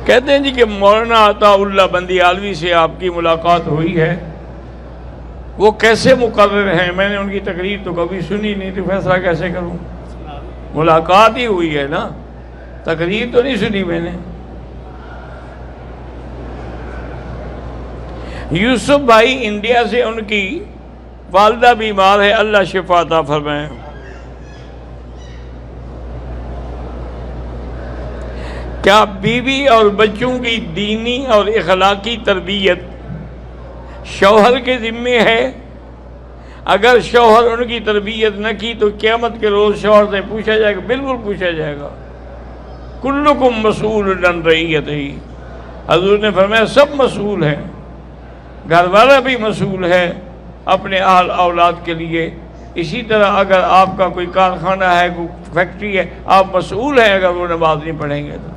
کہتے ہیں جی کہ مولانا عطا اللہ بندیالوی سے آپ کی ملاقات ہوئی ہے، وہ کیسے مقرر ہیں؟ میں نے ان کی تقریر تو کبھی سنی نہیں، تو فیصلہ کیسے کروں؟ ملاقات ہی ہوئی ہے نا، تقریر تو نہیں سنی میں نے۔ یوسف بھائی انڈیا سے، ان کی والدہ بیمار ہے، اللہ شفا عطا فرمائے۔ کیا بیوی اور بچوں کی دینی اور اخلاقی تربیت شوہر کے ذمے ہے؟ اگر شوہر ان کی تربیت نہ کی تو قیامت کے روز شوہر سے پوچھا جائے گا، بالکل پوچھا جائے گا۔ کلکم مسئول عن رعیتہ، حضور نے فرمایا سب مسئول ہیں، گھر والا بھی مسئول ہے اپنے اہل اولاد کے لیے۔ اسی طرح اگر آپ کا کوئی کارخانہ ہے، کوئی فیکٹری ہے، آپ مسئول ہیں اگر وہ نماز نہیں پڑھیں گے تو۔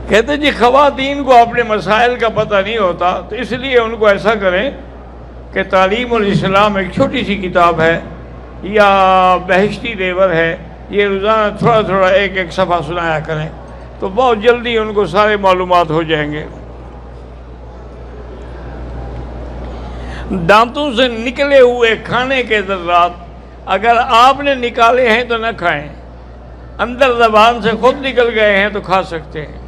کہتے جی خواتین کو اپنے مسائل کا پتہ نہیں ہوتا، تو اس لیے ان کو ایسا کریں کہ تعلیم الاسلام ایک چھوٹی سی کتاب ہے یا بہشتی دیور ہے، یہ روزانہ تھوڑا تھوڑا ایک ایک صفحہ سنایا کریں تو بہت جلدی ان کو سارے معلومات ہو جائیں گے۔ دانتوں سے نکلے ہوئے کھانے کے ذرات اگر آپ نے نکالے ہیں تو نہ کھائیں، اندر زبان سے خود نکل گئے ہیں تو کھا سکتے ہیں۔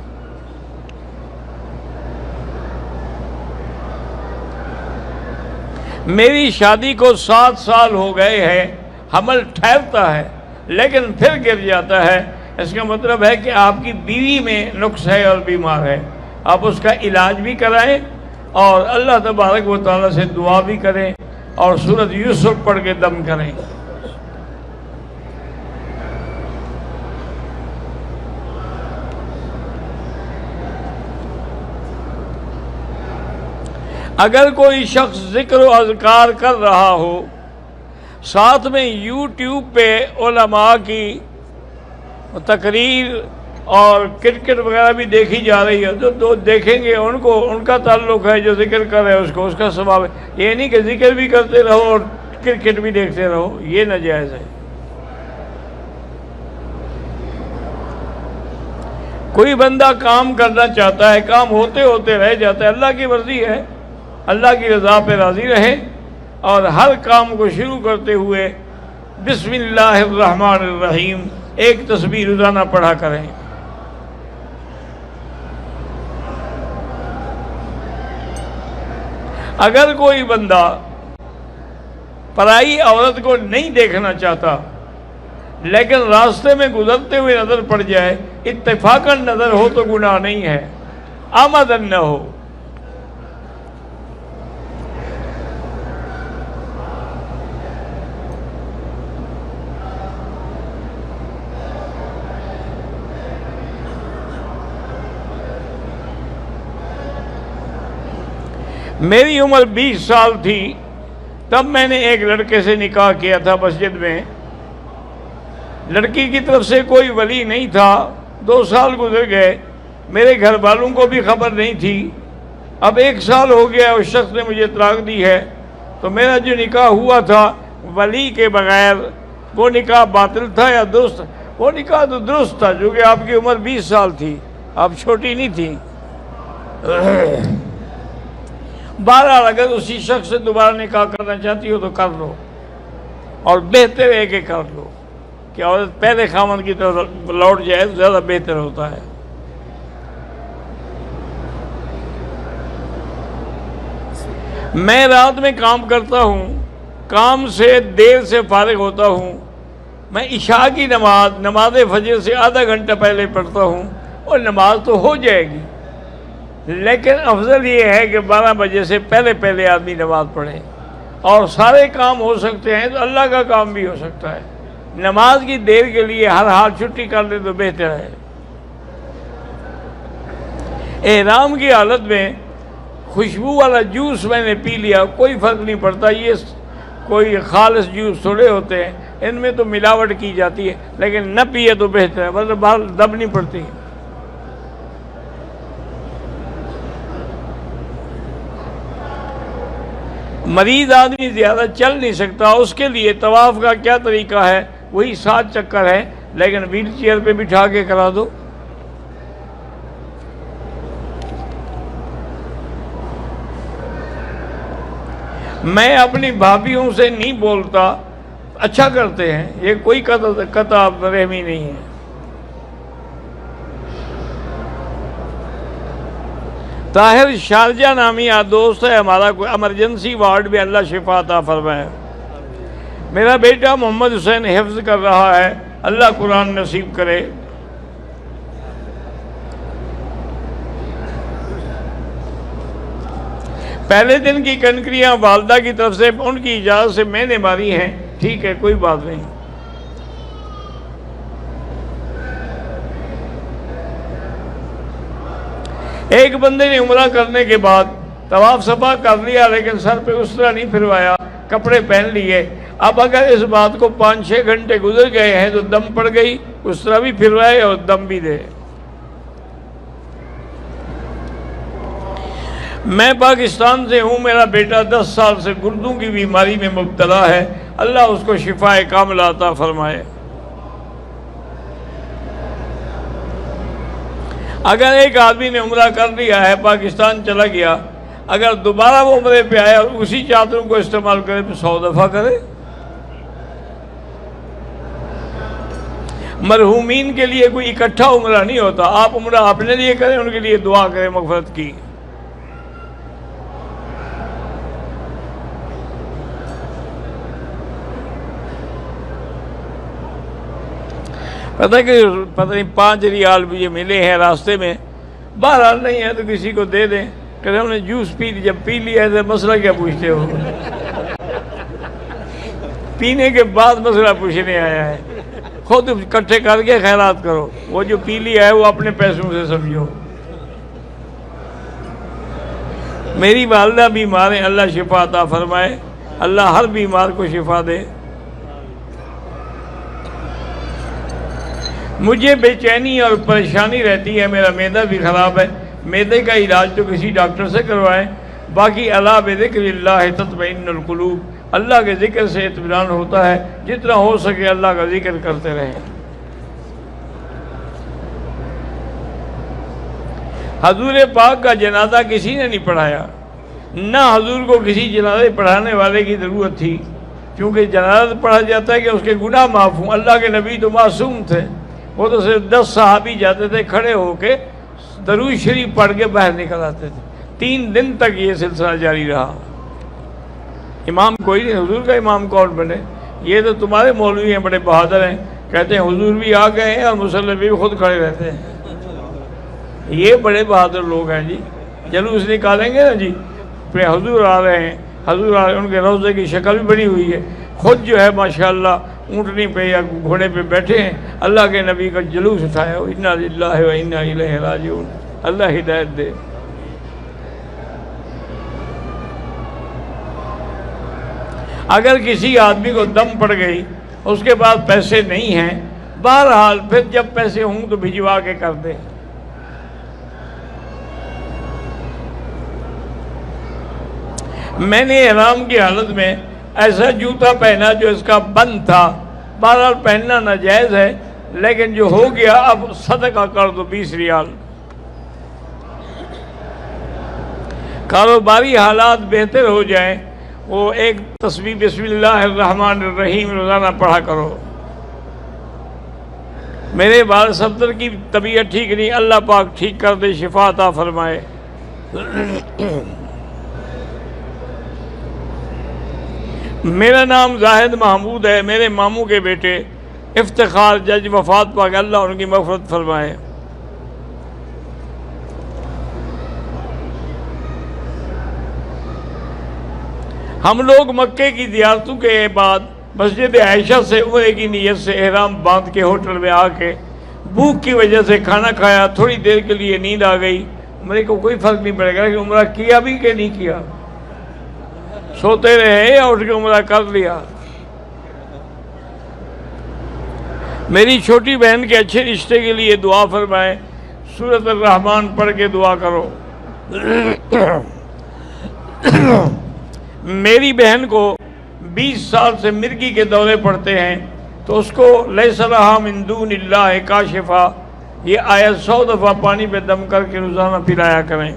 میری شادی کو 7 سال ہو گئے ہیں، حمل ٹھہرتا ہے لیکن پھر گر جاتا ہے، اس کا مطلب ہے کہ آپ کی بیوی میں نقص ہے اور بیمار ہے۔ آپ اس کا علاج بھی کرائیں اور اللہ تبارک و تعالیٰ سے دعا بھی کریں اور سورۃ یوسف پڑھ کے دم کریں۔ اگر کوئی شخص ذکر و اذکار کر رہا ہو، ساتھ میں یوٹیوب پہ علماء کی تقریر اور کرکٹ وغیرہ بھی دیکھی جا رہی ہے، جو دیکھیں گے ان کو ان کا تعلق ہے، جو ذکر کر رہے ہیں اس کا ثواب ہے۔ یہ نہیں کہ ذکر بھی کرتے رہو اور کرکٹ بھی دیکھتے رہو، یہ ناجائز ہے۔ کوئی بندہ کام کرنا چاہتا ہے، کام ہوتے ہوتے رہ جاتا ہے، اللہ کی مرضی ہے، اللہ کی رضا پہ راضی رہے اور ہر کام کو شروع کرتے ہوئے بسم اللہ الرحمن الرحیم ایک تسبیح روزانہ پڑھا کریں۔ اگر کوئی بندہ پرائی عورت کو نہیں دیکھنا چاہتا لیکن راستے میں گزرتے ہوئے نظر پڑ جائے، اتفاقاً نظر ہو تو گناہ نہیں ہے، آمدن نہ ہو۔ میری عمر 20 سال تھی تب میں نے ایک لڑکے سے نکاح کیا تھا مسجد میں۔ لڑکی کی طرف سے کوئی ولی نہیں تھا، 2 سال گزر گئے، میرے گھر والوں کو بھی خبر نہیں تھی۔ اب 1 سال ہو گیا، اس شخص نے مجھے طلاق دی ہے، تو میرا جو نکاح ہوا تھا ولی کے بغیر، وہ نکاح باطل تھا یا درست؟ وہ نکاح تو درست تھا، جو کہ آپ کی عمر 20 سال تھی، آپ چھوٹی نہیں تھی۔ بہرحال اگر اسی شخص سے دوبارہ نکاح کرنا چاہتی ہو تو کر لو، اور بہتر ہے کہ کر لو کہ عورت پہلے خاوند کی طرف لوٹ جائے تو زیادہ بہتر ہوتا ہے۔ میں رات میں کام کرتا ہوں، کام سے دیر سے فارغ ہوتا ہوں، میں عشاء کی نماز فجر سے آدھا گھنٹہ پہلے پڑھتا ہوں اور نماز تو ہو جائے گی، لیکن افضل یہ ہے کہ 12 بجے سے پہلے آدمی نماز پڑھے، اور سارے کام ہو سکتے ہیں تو اللہ کا کام بھی ہو سکتا ہے۔ نماز کی دیر کے لیے ہر حال چھٹی کر لے تو بہتر ہے۔ احرام کی حالت میں خوشبو والا جوس میں نے پی لیا، کوئی فرق نہیں پڑتا، یہ کوئی خالص جوس تھوڑے ہوتے ہیں، ان میں تو ملاوٹ کی جاتی ہے، لیکن نہ پیے تو بہتر ہے، ورنہ بال دب نہیں پڑتی۔ مریض آدمی زیادہ چل نہیں سکتا، اس کے لیے طواف کا کیا طریقہ ہے؟ وہی 7 چکر ہے، لیکن ویل چیئر پہ بٹھا کے کرا دو۔ میں اپنی بھابھیوں سے نہیں بولتا، اچھا کرتے ہیں، یہ کوئی قطع رحمی نہیں ہے۔ طاہر شارجہ نامی دوست ہے ہمارا، کوئی ایمرجنسی وارڈ میں، اللہ شفا عطا فرمائے۔ میرا بیٹا محمد حسین حفظ کر رہا ہے، اللہ قرآن نصیب کرے۔ پہلے دن کی کنکریاں والدہ کی طرف سے ان کی اجازت سے میں نے ماری ہیں، ٹھیک ہے، کوئی بات نہیں۔ ایک بندے نے عمرہ کرنے کے بعد طواف صفا کر لیا، لیکن سر پہ اس طرح نہیں پھروایا، کپڑے پہن لیے۔ اب اگر اس بات کو 5-6 گھنٹے گزر گئے ہیں تو دم پڑ گئی، اس طرح بھی پھروائے اور دم بھی دے۔ میں پاکستان سے ہوں، میرا بیٹا 10 سال سے گردوں کی بیماری میں مبتلا ہے، اللہ اس کو شفا کاملہ عطا فرمائے۔ اگر ایک آدمی نے عمرہ کر لیا ہے، پاکستان چلا گیا، اگر دوبارہ وہ عمرے پہ آئے اور اسی چادروں کو استعمال کرے تو 100 دفعہ کرے۔ مرحومین کے لیے کوئی اکٹھا عمرہ نہیں ہوتا، آپ عمرہ اپنے لیے کریں، ان کے لیے دعا کریں مغفرت کی۔ پتہ نہیں 5 ریال مجھے ملے ہیں راستے میں، بہرحال نہیں ہے تو کسی کو دے دیں، کہ ہم نے جوس پی لی، جب پی لیا ہے تو مسئلہ کیا پوچھتے ہو؟ پینے کے بعد مسئلہ پوچھنے آیا ہے، خود اکٹھے کر کے خیرات کرو، وہ جو پی لیا ہے وہ اپنے پیسوں سے سمجھو۔ میری والدہ بیمار ہیں، اللہ شفا عطا فرمائے، اللہ ہر بیمار کو شفا دے۔ مجھے بے چینی اور پریشانی رہتی ہے، میرا معدہ بھی خراب ہے، معدے کا علاج تو کسی ڈاکٹر سے کروائیں، باقی الا بذکر اللہ تطمئن القلوب، اللہ کے ذکر سے اطمینان ہوتا ہے، جتنا ہو سکے اللہ کا ذکر کرتے رہیں۔ حضور پاک کا جنازہ کسی نے نہیں پڑھایا، نہ حضور کو کسی جنازے پڑھانے والے کی ضرورت تھی، کیونکہ جنازہ پڑھا جاتا ہے کہ اس کے گناہ معاف ہوں۔ اللہ کے نبی تو معصوم تھے، وہ تو صرف 10 صحابی جاتے تھے، کھڑے ہو کے درود شریف پڑھ کے باہر نکل آتے تھے۔ 3 دن تک یہ سلسلہ جاری رہا۔ امام کوئی نہیں، حضور کا امام کون بنے؟ یہ تو تمہارے مولوی ہیں، بڑے بہادر ہیں، کہتے ہیں حضور بھی آ گئے ہیں اور مصلی بھی خود کھڑے رہتے ہیں۔ یہ بڑے بہادر لوگ ہیں جی، جلوس نکالیں گے نا جی، پھر حضور آ رہے ہیں، حضور آ رہے ہیں، ان کے روضے کی شکل بھی بنی ہوئی ہے، خود جو ہے ماشاءاللہ اونٹنی پہ یا گھوڑے پہ بیٹھے ہیں، اللہ کے نبی کا جلوس اٹھایا، انا للہ و انا الیہ راجعون، اللہ ہدایت دے۔ اگر کسی آدمی کو دم پڑ گئی، اس کے پاس پیسے نہیں ہیں، بہرحال پھر جب پیسے ہوں تو بھجوا کے کر دے۔ میں نے احرام کی حالت میں ایسا جوتا پہنا جو اس کا بند تھا، بہرحال پہننا ناجائز ہے، لیکن جو ہو گیا اب صدقہ کر دو 20 ریال۔ کاروباری حالات بہتر ہو جائیں، وہ ایک تسبیح بسم اللہ الرحمن الرحیم روزانہ پڑھا کرو۔ میرے والد صفدر کی طبیعت ٹھیک نہیں، اللہ پاک ٹھیک کر دے، شفا عطا فرمائے۔ میرا نام زاہد محمود ہے، میرے ماموں کے بیٹے افتخار جج وفات پا گئے، اللہ ان کی مغفرت فرمائے۔ ہم لوگ مکے کی زیارتوں کے بعد مسجد عائشہ سے عمرے کی نیت سے احرام باندھ کے ہوٹل میں آ کے بھوک کی وجہ سے کھانا کھایا، تھوڑی دیر کے لیے نیند آ گئی، عمرے کو کوئی فرق نہیں پڑے گا کہ عمرہ کیا بھی کہ نہیں کیا، سوتے رہے یا اٹھ کے عمرہ کر لیا۔ میری چھوٹی بہن کے اچھے رشتے کے لیے دعا فرمائیں، سورۃ الرحمن پڑھ کے دعا کرو۔ میری بہن کو 20 سال سے مرگی کے دورے پڑتے ہیں تو اس کو لیس لہا من دون اللہ کاشفا یہ آیت 100 دفعہ پانی پہ دم کر کے روزانہ پلایا کریں۔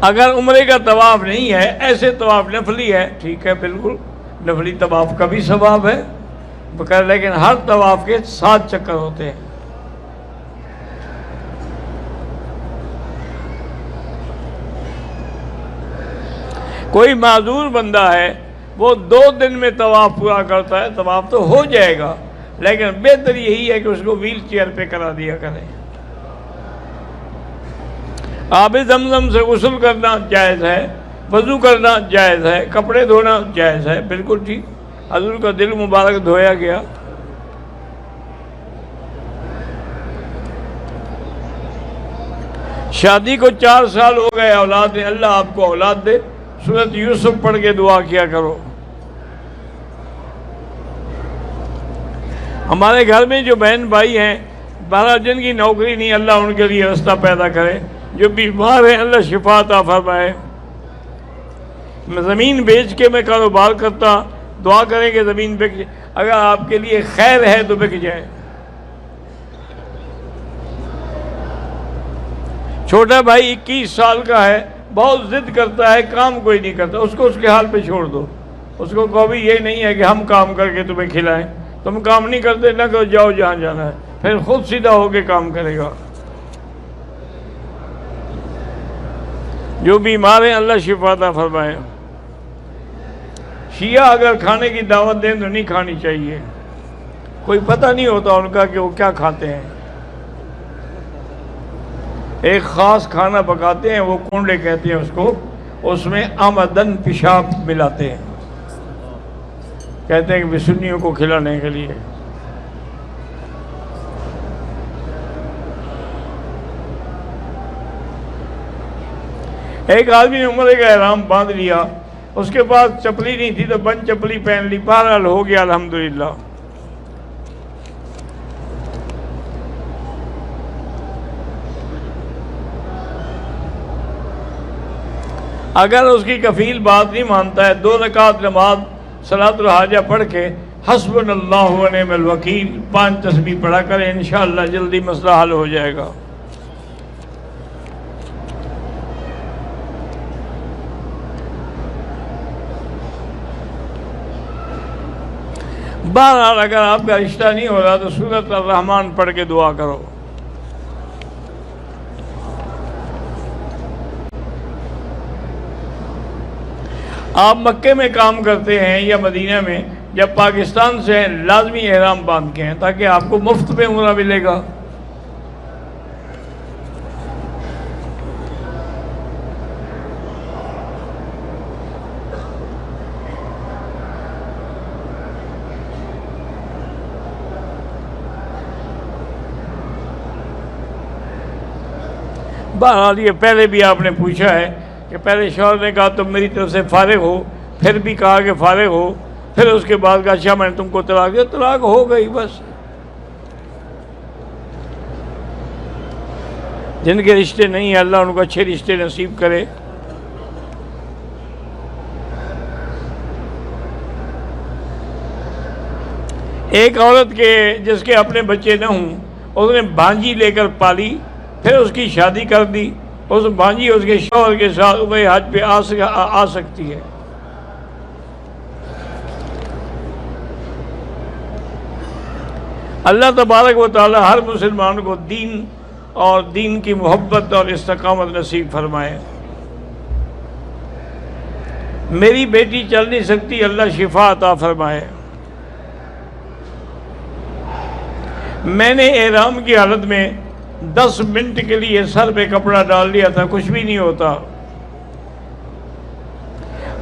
اگر عمرے کا طواف نہیں ہے، ایسے طواف نفلی ہے، ٹھیک ہے، بالکل نفلی طواف کا بھی ثواب ہے بقیر، لیکن ہر طواف کے 7 چکر ہوتے ہیں۔ کوئی معذور بندہ ہے وہ 2 دن میں طواف پورا کرتا ہے، طواف تو ہو جائے گا، لیکن بہتر یہی ہے کہ اس کو ویل چیئر پہ کرا دیا کریں۔ آب زمزم سے غسل کرنا جائز ہے، وضو کرنا جائز ہے، کپڑے دھونا جائز ہے، بالکل ٹھیک، حضور کا دل مبارک دھویا گیا۔ شادی کو 4 سال ہو گئے، اولاد نے، اللہ آپ کو اولاد دے، سورۃ یوسف پڑھ کے دعا کیا کرو۔ ہمارے گھر میں جو بہن بھائی ہیں 12 جن کی نوکری نہیں، اللہ ان کے لیے راستہ پیدا کرے، جو بیمار ہیں اللہ شفا عطا فرمائے۔ میں زمین بیچ کے میں کاروبار کرتا، دعا کریں کہ زمین بک جائے، اگر آپ کے لیے خیر ہے تو بک جائے۔ چھوٹا بھائی 21 سال کا ہے، بہت ضد کرتا ہے، کام کوئی نہیں کرتا، اس کو اس کے حال پہ چھوڑ دو، اس کو کہو بھی یہ نہیں ہے کہ ہم کام کر کے تمہیں کھلائیں، تم کام نہیں کرتے نہ کرو، جاؤ جہاں جانا ہے، پھر خود سیدھا ہو کے کام کرے گا۔ جو بیمار ہیں اللہ شفا عطا فرمائے۔ شیعہ اگر کھانے کی دعوت دیں تو نہیں کھانی چاہیے، کوئی پتہ نہیں ہوتا ان کا کہ وہ کیا کھاتے ہیں۔ ایک خاص کھانا پکاتے ہیں، وہ کنڈے کہتے ہیں اس کو، اس میں آمدن پیشاب ملاتے ہیں، کہتے ہیں کہ سنیوں کو کھلانے کے لیے۔ ایک آدمی نے عمرے کا احرام باندھ لیا، اس کے پاس چپلی نہیں تھی تو بند چپلی پہن لی، بہرحال ہو گیا الحمدللہ۔ اگر اس کی کفیل بات نہیں مانتا ہے، 2 رکعت نماز صلاۃ الحاجہ پڑھ کے حسبنا اللہ و نعم الوکیل 5 تسبیح پڑھا کریں، انشاءاللہ جلدی مسئلہ حل ہو جائے گا۔ بہرحال اگر آپ کا رشتہ نہیں ہو رہا تو سورۃ الرحمن پڑھ کے دعا کرو۔ آپ مکے میں کام کرتے ہیں یا مدینہ میں، جب پاکستان سے ہیں لازمی احرام باندھ کے ہیں تاکہ آپ کو مفت میں عمرہ ملے گا۔ بہرحال یہ پہلے بھی آپ نے پوچھا ہے کہ پہلے شوہر نے کہا تم میری طرف سے فارغ ہو، پھر بھی کہا کہ فارغ ہو، پھر اس کے بعد کہا اچھا میں نے تم کو طلاق دیا، طلاق ہو گئی بس۔ جن کے رشتے نہیں ہیں اللہ ان کو اچھے رشتے نصیب کرے۔ ایک عورت کے جس کے اپنے بچے نہ ہوں، اس نے بھانجی لے کر پالی، پھر اس کی شادی کر دی، اس بھانجی اس کے شوہر کے ساتھ عمرہ حج پہ آ سکتی ہے۔ اللہ تبارک و تعالی ہر مسلمان کو دین اور دین کی محبت اور استقامت نصیب فرمائے۔ میری بیٹی چل نہیں سکتی، اللہ شفا عطا فرمائے۔ میں نے احرام کی حالت میں 10 منٹ کے لیے سر پہ کپڑا ڈال لیا تھا، کچھ بھی نہیں ہوتا۔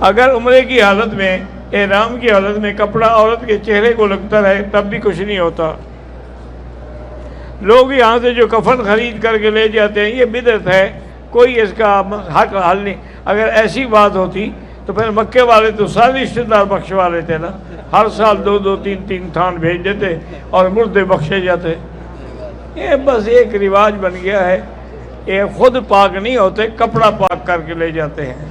اگر عمرے کی حالت میں، احرام کی حالت میں کپڑا عورت کے چہرے کو لگتا رہے تب بھی کچھ نہیں ہوتا۔ لوگ یہاں سے جو کفن خرید کر کے لے جاتے ہیں یہ بدعت ہے، کوئی اس کا حق حل نہیں۔ اگر ایسی بات ہوتی تو پھر مکے والے تو سارے رشتے دار بخشوا لیتے نا، ہر سال 2 3 تھان بھیج دیتے اور مردے بخشے جاتے۔ یہ بس ایک رواج بن گیا ہے، یہ خود پاک نہیں ہوتے، کپڑا پاک کر کے لے جاتے ہیں۔